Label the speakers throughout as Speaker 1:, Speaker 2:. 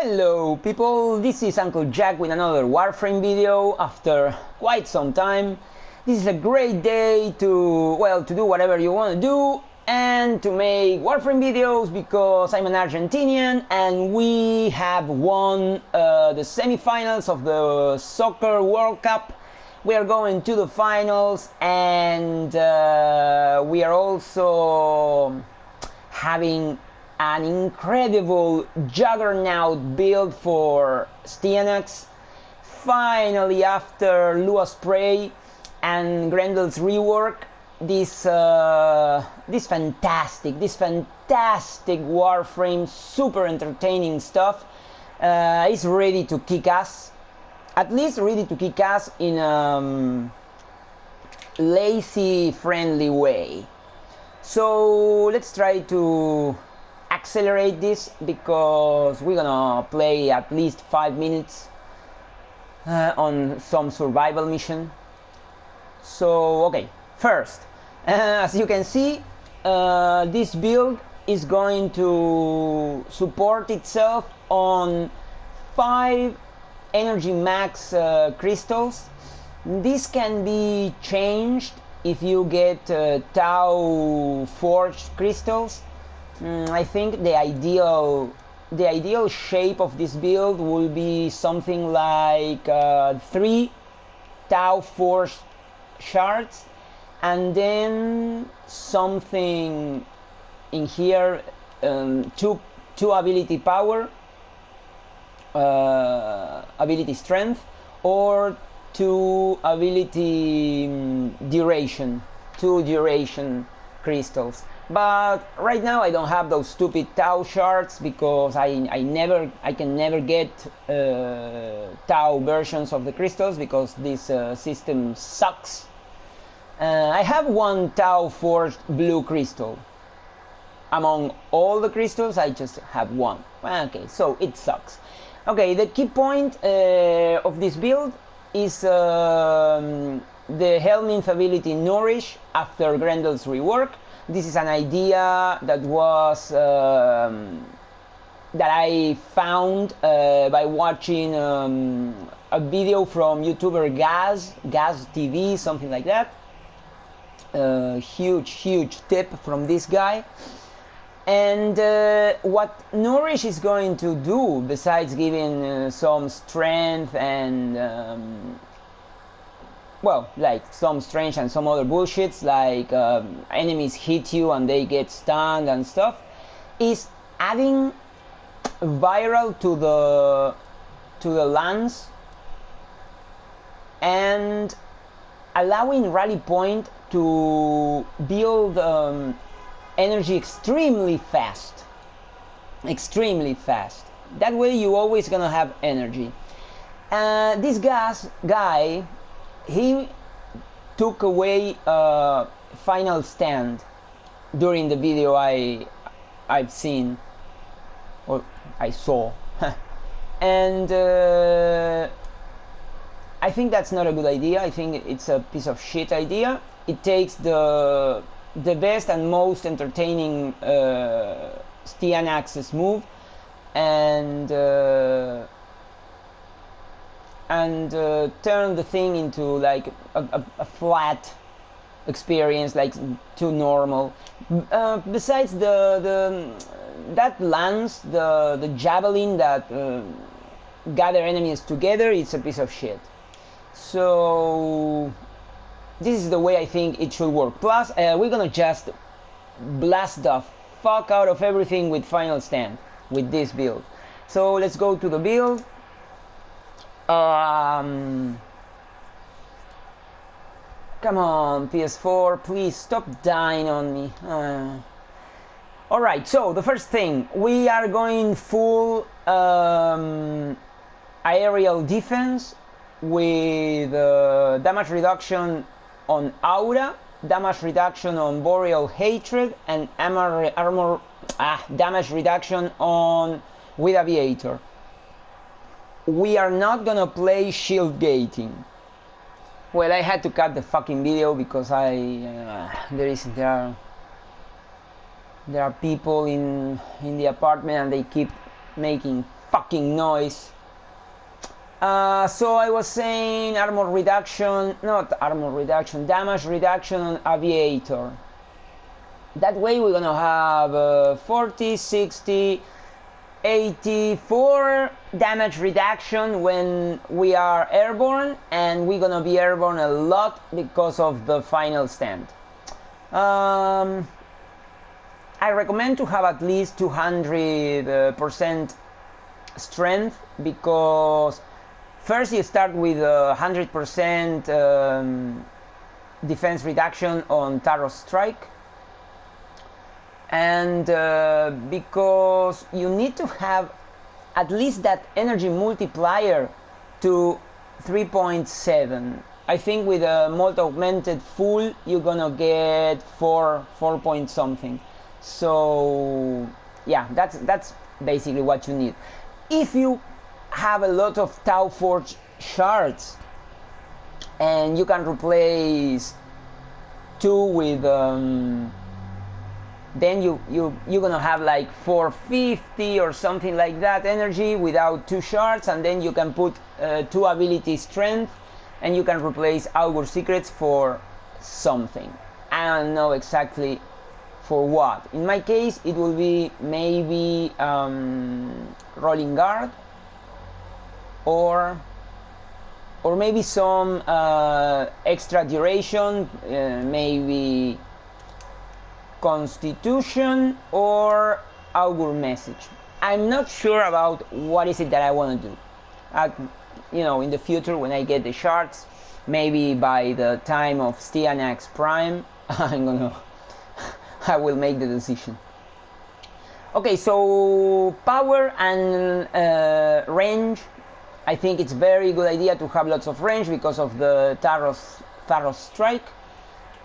Speaker 1: Hello people, this is Uncle Jack with another Warframe video after quite some time. This is a great day to, well, to do whatever you want to do and to make Warframe videos because I'm an Argentinian and we have won the semifinals of the Soccer World Cup. We are going to the finals and we are also having an incredible juggernaut build for Styanax. Finally, after Lua spray and Grendel's rework, this fantastic Warframe, super entertaining stuff is ready to kick ass. At least ready to kick ass in a lazy, friendly way. So let's try to accelerate this because we're gonna play at least 5 minutes on some survival mission. So okay, first, as you can see, this build is going to support itself on 5 energy max crystals. This can be changed if you get Tau forged crystals. I think the ideal shape of this build will be something like 3 Tau forged shards and then something in here, 2 ability power, ability strength, or 2 ability duration, 2 duration crystals. But right now I don't have those stupid Tau shards because I can never get Tau versions of the crystals because this system sucks. I have 1 Tau forged blue crystal. Among all the crystals I just have 1. Okay, so it sucks. Okay, the key point of this build is the Helminth ability Nourish after Grendel's rework. This is an idea that was that I found by watching a video from YouTuber Gaz TV, something like that. Huge tip from this guy. And what Nourish is going to do, besides giving some strength and well, like some strength and some other bullshits, like enemies hit you and they get stunned and stuff, is adding viral to the lance and allowing Rally Point to build energy extremely fast. That way you always gonna have energy. This guy, he took away final stand during the video I've seen, or I saw, and I think that's not a good idea. I think it's a piece of shit idea. It takes the best and most entertaining Styanax's move and turn the thing into like a flat experience, like too normal. Besides that lance, the javelin that gather enemies together, it's a piece of shit. So this is the way I think it should work. Plus we're gonna just blast the fuck out of everything with final stand with this build. So let's go to the build. Come on, PS4, please stop dying on me. Alright, so the first thing, we are going full aerial defense with damage reduction on Aura, damage reduction on Boreal Hatred, and damage reduction on with Aviator. We are not gonna play shield gating. Well, I had to cut the fucking video because there are people in the apartment and they keep making fucking noise. So I was saying armor reduction, not armor reduction, damage reduction on aviator. That way we're gonna have 40, 60, 84 damage reduction when we are airborne, and we're gonna be airborne a lot because of the final stand. I recommend to have at least 200% strength, because first you start with 100% defense reduction on Taros Strike, and because you need to have at least that energy multiplier to 3.7. I think with a Molt Augmented full you're gonna get 4 point something. So yeah, that's basically what you need. If you have a lot of Tau Forge shards and you can replace 2 with then you're gonna have like 450 or something like that energy without 2 shards, and then you can put 2 ability strength and you can replace Augur Secrets for something. I don't know exactly for what. In my case it will be maybe Rolling Guard, or maybe some extra duration, maybe Constitution or Augur Message. I'm not sure about what is it that I want to do. You know, in the future when I get the shards, maybe by the time of Styanax Prime, I will make the decision. Okay, so power and range. I think it's very good idea to have lots of range because of the Taros Strike.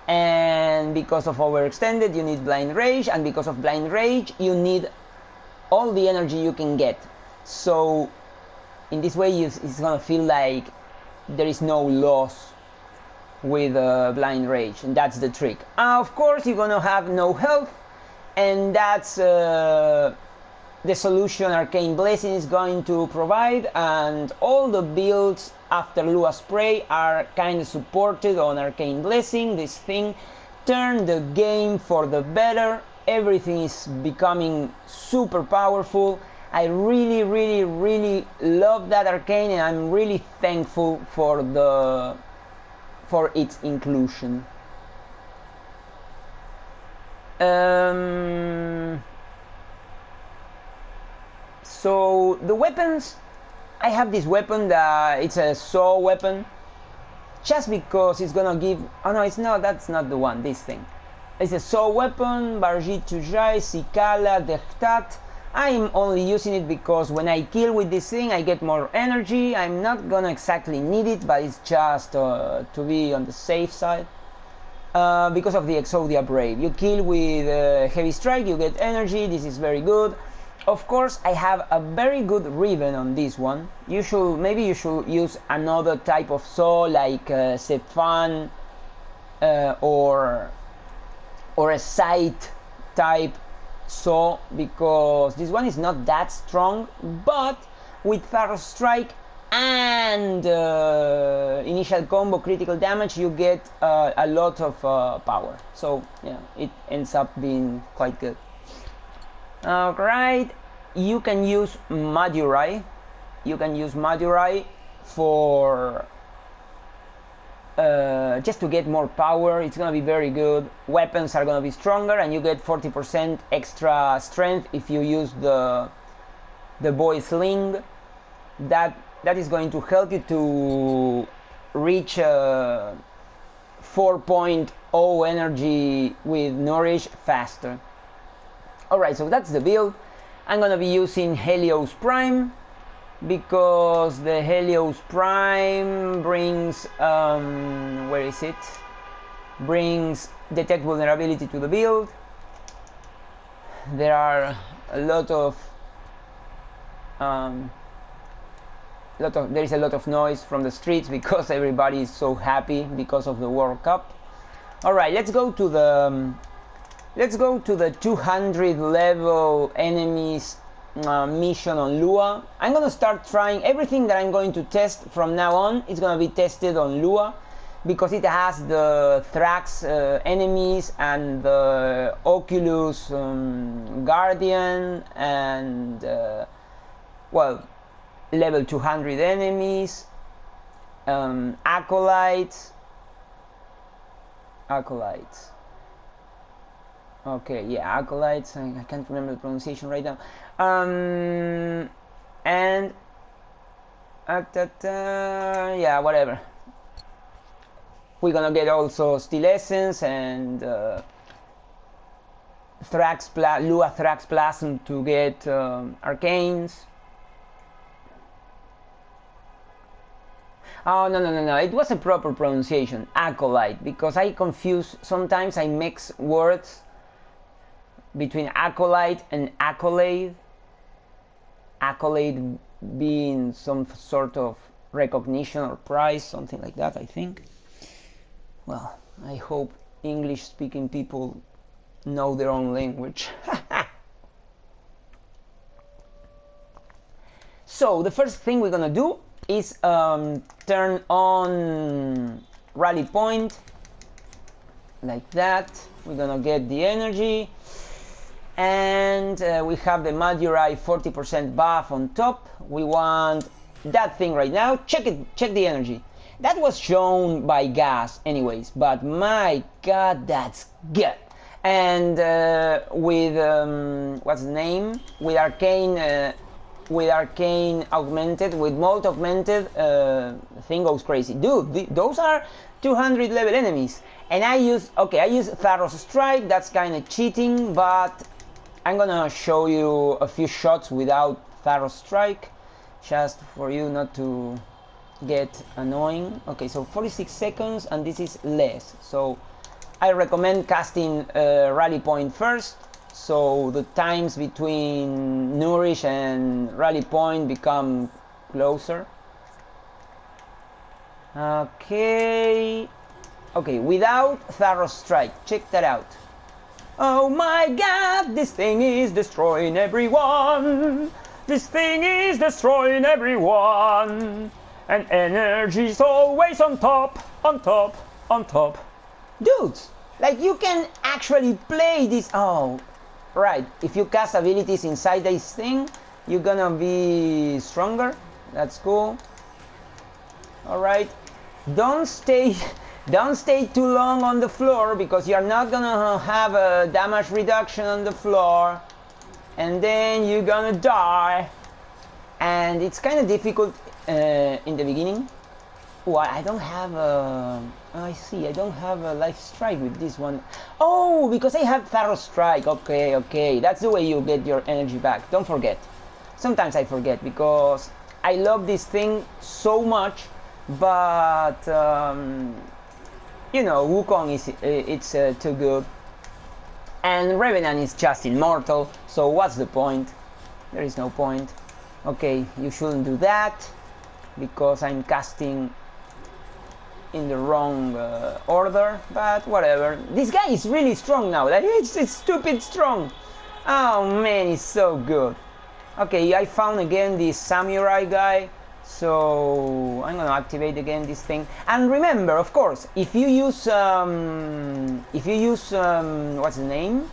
Speaker 1: And because of overextended you need blind rage, and because of blind rage you need all the energy you can get. So in this way it's gonna feel like there is no loss with blind rage, and that's the trick. Of course you're gonna have no health, and that's the solution Arcane Blessing is going to provide, and all the builds after Lua Spray are kind of supported on Arcane Blessing. This thing turned the game for the better. Everything is becoming super powerful. I really love that Arcane, and I'm really thankful for its inclusion. So the weapons, I have this weapon that it's a saw weapon, just because it's gonna give. Oh no, it's not. That's not the one. This thing. It's a saw weapon. Barjit Tujai, Sikala, Dechtat. I'm only using it because when I kill with this thing, I get more energy. I'm not gonna exactly need it, but it's just to be on the safe side. Because of the Exodia Brave, you kill with heavy strike, you get energy. This is very good. Of course, I have a very good ribbon on this one. Maybe you should use another type of saw, like Sephan or a sight type saw, because this one is not that strong. But with Taros Strike and initial combo critical damage, you get a lot of power. So yeah, it ends up being quite good. Alright, you can use Madurai. You can use Madurai for just to get more power. It's gonna be very good. Weapons are gonna be stronger, and you get 40% extra strength if you use the boy sling. That is going to help you to reach 4.0 energy with Nourish faster. Alright, so that's the build. I'm gonna be using Helios Prime, because the Helios Prime brings where is it? Brings detect vulnerability to the build. There are a lot of there is a lot of noise from the streets because everybody is so happy because of the World Cup. All right, let's go to the 200 level enemies mission on Lua. I'm gonna start trying everything that I'm going to test from now on. It's gonna be tested on Lua because it has the Thrax enemies and the Oculus Guardian and well, level 200 enemies, acolytes. Okay, yeah, acolytes. I can't remember the pronunciation right now. And yeah, whatever. We're gonna get also Steel Essence and Lua Thrax Plasm to get Arcanes. Oh, no, it was a proper pronunciation, acolyte, because I confuse, sometimes I mix words between acolyte and accolade. Accolade being some sort of recognition or prize, something like that, I think. Well, I hope English-speaking people know their own language. So, the first thing we're gonna do is turn on rally point, like that. We're gonna get the energy, and we have the Madurai 40% buff on top. We want that thing right now. Check the energy. That was shown by gas anyways, but my god, that's good. And with what's the name, with arcane augmented, with molt augmented, thing goes crazy, dude. Those are 200 level enemies, and I use Tharos Strike. That's kind of cheating, but I'm gonna show you a few shots without Tharos Strike, just for you not to get annoying. Okay, so 46 seconds, and this is less, so I recommend casting rally point first, so the times between nourish and rally point become closer. Okay, without Tharos Strike, check that out. Oh my god, this thing is destroying everyone. This thing is destroying everyone. And energy's always on top. Dudes, like, you can actually play this. Oh, right. If you cast abilities inside this thing, you're gonna be stronger. That's cool. Alright. Don't stay too long on the floor, because you're not gonna have a damage reduction on the floor, and then you're gonna die, and it's kind of difficult in the beginning. Oh, I don't have a... I see, I don't have a life strike with this one. Oh, because I have Tharos Strike. Okay, that's the way you get your energy back. Don't forget. Sometimes I forget, because I love this thing so much, but you know, Wukong it's too good, and Revenant is just immortal, so what's the point? There is no point. Okay, you shouldn't do that, because I'm casting in the wrong order, but whatever. This guy is really strong now. Like, it's stupid strong. Oh man, he's so good. Okay, I found again this samurai guy, so I'm gonna activate again this thing. And remember, of course, if you use what's the name,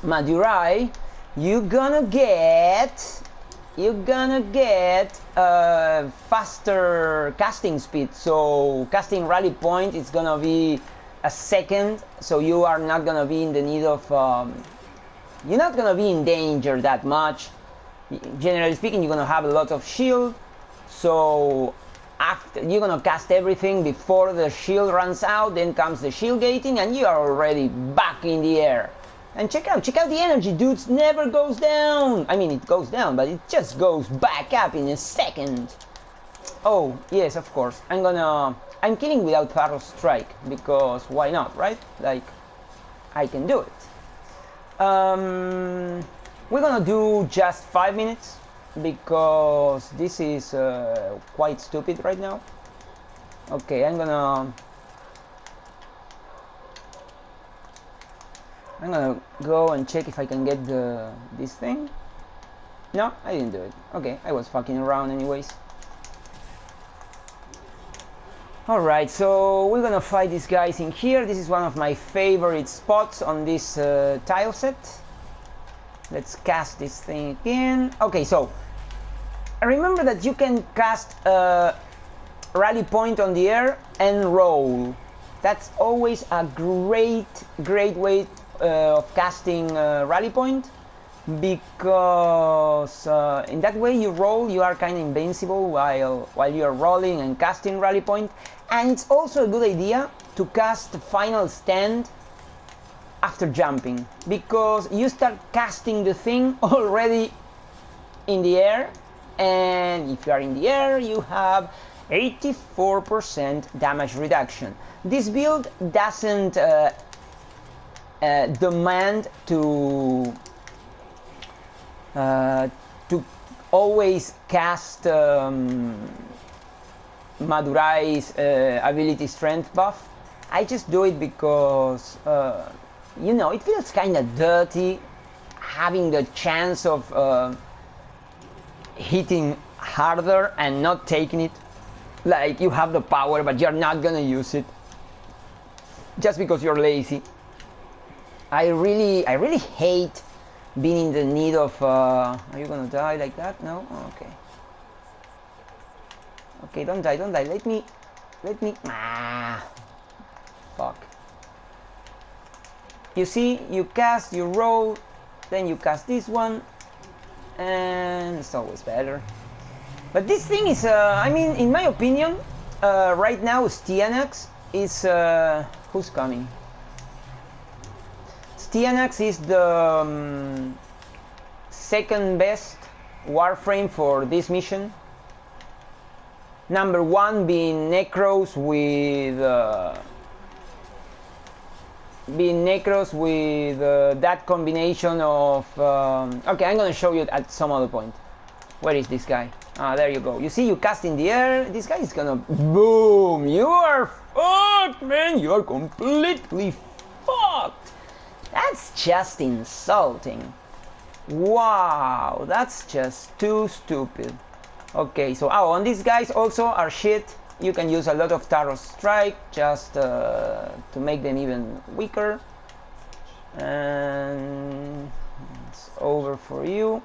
Speaker 1: Madurai, you're gonna get faster casting speed. So casting rally point is gonna be a second, so you are not gonna be in the need of you're not gonna be in danger that much. Generally speaking, you're gonna have a lot of shield, so after you're gonna cast everything before the shield runs out, then comes the shield gating, and you are already back in the air. And check out the energy, dudes. Never goes down. I mean, it goes down, but it just goes back up in a second. Oh yes, of course, I'm killing without Tharos Strike, because why not, right? Like, I can do it. We're gonna do just 5 minutes, because this is quite stupid right now. Okay, I'm gonna go and check if I can get this thing. No, I didn't do it. Okay, I was fucking around anyways. Alright, so we're gonna fight these guys in here. This is one of my favorite spots on this tile set. Let's cast this thing again. Okay, so remember that you can cast a rally point on the air and roll. That's always a great way of casting rally point, because in that way you roll, you are kind of invincible while you are rolling and casting rally point. And it's also a good idea to cast final stand after jumping, because you start casting the thing already in the air, and if you are in the air you have 84% damage reduction. This build doesn't demand to always cast Madurai's ability strength buff. I just do it because you know, it feels kind of dirty having the chance of hitting harder and not taking it. Like, you have the power but you're not gonna use it just because you're lazy. I really hate being in the need of are you gonna die like that? No? Okay. Okay, don't die. Let me fuck. You see, you cast, you roll, then you cast this one, and it's always better. But this thing is, I mean, in my opinion, right now Styanax is, who's coming? Styanax is the second best Warframe for this mission. Number one being Necros with that combination of okay, I'm gonna show you at some other point. Where is this guy? Ah, there you go. You see, you cast in the air, this guy is gonna boom. You are fucked, man. You are completely fucked. That's just insulting. Wow, that's just too stupid. Okay, so on these guys also are shit. You can use a lot of Taro Strike just to make them even weaker. And it's over for you.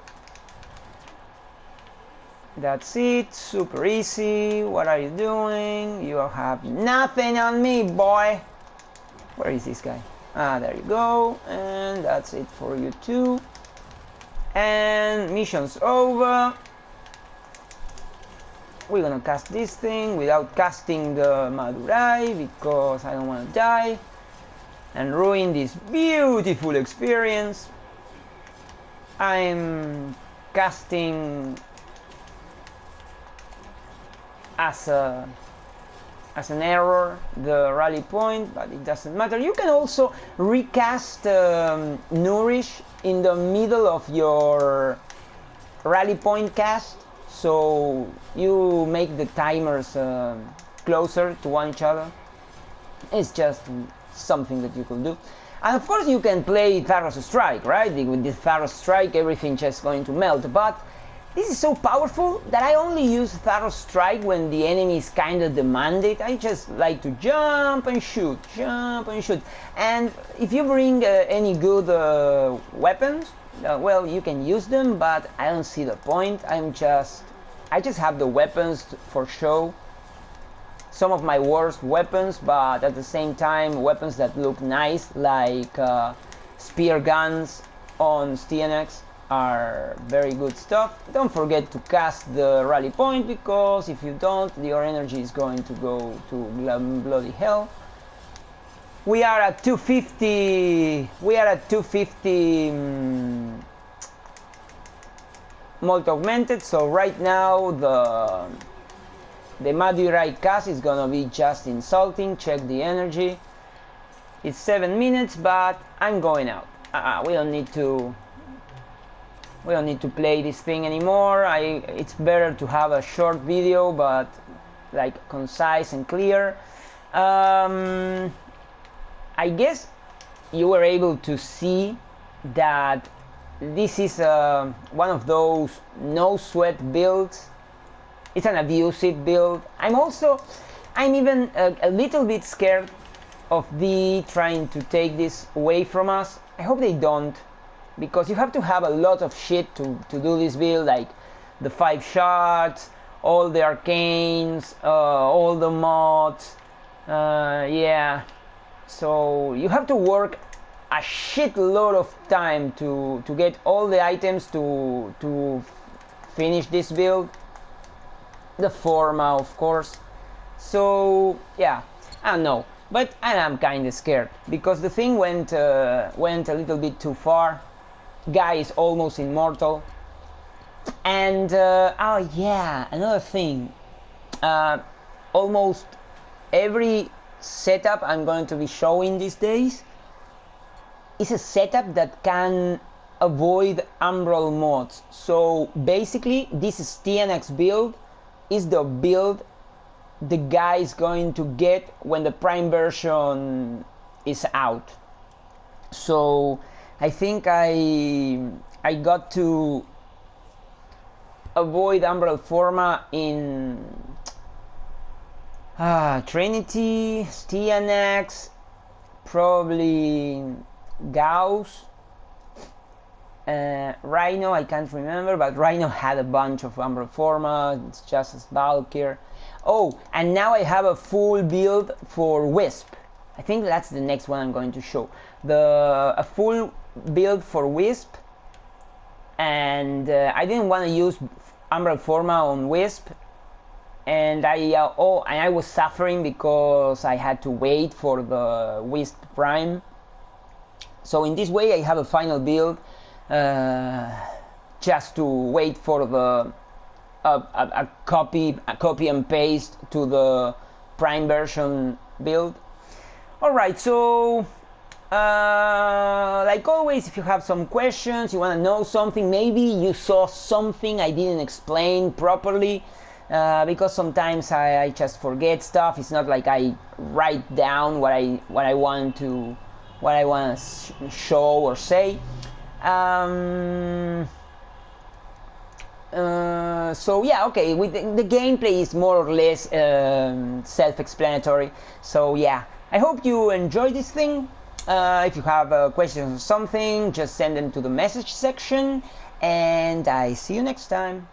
Speaker 1: That's it, super easy. What are you doing? You have nothing on me, boy. Where is this guy? Ah, there you go. And that's it for you too. And mission's over. We're gonna cast this thing without casting the Madurai because I don't want to die and ruin this beautiful experience. I'm casting as an error the rally point, but it doesn't matter. You can also recast nourish in the middle of your rally point cast, so you make the timers closer to one each other. It's just something that you could do. And of course you can play Tharos Strike, right? With this Tharos Strike everything just going to melt, but this is so powerful that I only use Tharos Strike when the enemy is kind of demanded. I just like to jump and shoot. And if you bring any good weapons, well, you can use them, but I don't see the point. I just have the weapons for show. Some of my worst weapons, but at the same time weapons that look nice, like spear guns on Styanax are very good stuff. Don't forget to cast the rally point, because if you don't, your energy is going to go to bloody hell. We are at 250. We are at 250 molt augmented. So right now the Madurai cast is gonna be just insulting. Check the energy. It's 7 minutes, but I'm going out. We don't need to play this thing anymore. It's better to have a short video, but like concise and clear. I guess you were able to see that this is one of those no sweat builds. It's an abusive build. I'm even a little bit scared of the trying to take this away from us. I hope they don't, because you have to have a lot of shit to do this build, like the 5 shots, all the arcanes, all the mods. Yeah, so you have to work a shitload of time to get all the items to finish this build. The forma, of course. So yeah, I don't know, but I am kind of scared because the thing went a little bit too far. Guy is almost immortal, and oh yeah, another thing. Almost every setup I'm going to be showing these days is a setup that can avoid Umbral mods. So basically, this Styanax build is the build the guy is going to get when the Prime version is out. So I think I got to avoid Umbral Forma in Trinity, Styanax, probably Gauss, Rhino, I can't remember, but Rhino had a bunch of Umbral Forma. It's just as Valkyr. Oh, and now I have a full build for Wisp. I think that's the next one I'm going to show. A full build for Wisp, and I didn't want to use Umbral Forma on Wisp, and I was suffering because I had to wait for the Wisp Prime. So in this way I have a final build, just to wait for the a copy and paste to the Prime version build. Alright, so like always, if you have some questions, you want to know something, maybe you saw something I didn't explain properly, because sometimes I just forget stuff. It's not like I write down what I want to show or say. So yeah, okay, with the gameplay is more or less self-explanatory. So yeah, I hope you enjoy this thing. If you have questions or something, just send them to the message section, and I see you next time.